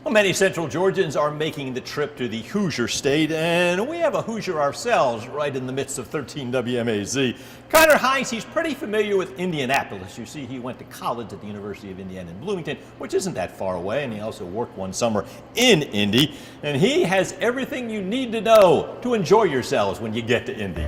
Well, many Central Georgians are making the trip to the Hoosier State, and we have a Hoosier ourselves right in the midst of 13 WMAZ. Hines, he's pretty familiar with Indianapolis. You see, he went to college at the University of Indiana in Bloomington, which isn't that far away, and he also worked one summer in Indy. And he has everything you need to know to enjoy yourselves when you get to Indy.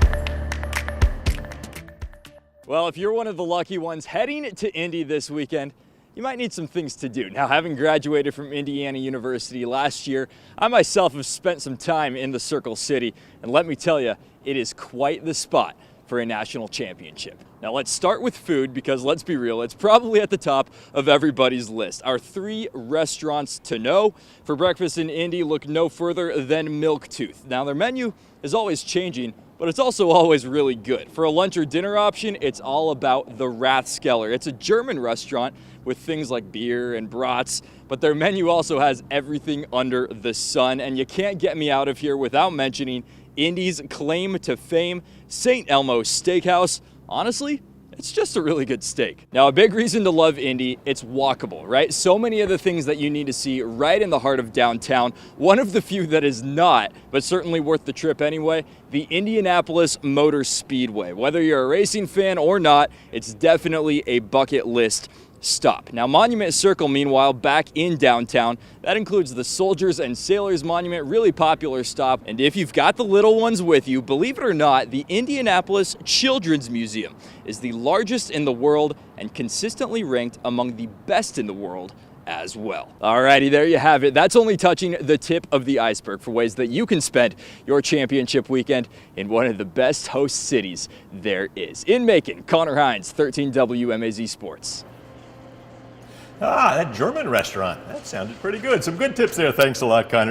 Well, if you're one of the lucky ones heading to Indy this weekend, you might need some things to do. Now, having graduated from Indiana University last year, I myself have spent some time in the Circle City, and let me tell you, it is quite the spot for a national championship. Now, let's start with food because, let's be real, it's probably at the top of everybody's list. Our 3 restaurants to know for breakfast in Indy look no further than Milktooth. Now, their menu is always changing, but it's also always really good. For a lunch or dinner option, it's all about the Rathskeller. It's a German restaurant with things like beer and brats, but their menu also has everything under the sun, and you can't get me out of here without mentioning Indy's claim to fame, St. Elmo's Steakhouse. Honestly, it's just a really good steak. Now, a big reason to love Indy, it's walkable, right? So many of the things that you need to see right in the heart of downtown. One of the few that is not, but certainly worth the trip anyway, the Indianapolis Motor Speedway. Whether you're a racing fan or not, it's definitely a bucket list stop. Now, Monument Circle, meanwhile, back in downtown. That includes the Soldiers and Sailors Monument, really popular stop. And if you've got the little ones with you, believe it or not, the Indianapolis Children's Museum is the largest in the world and consistently ranked among the best in the world as well. Alrighty, there you have it. That's only touching the tip of the iceberg for ways that you can spend your championship weekend in one of the best host cities there is. In Macon, Connor Hines, 13 WMAZ Sports. That German restaurant. That sounded pretty good. Some good tips there. Thanks a lot, Connor.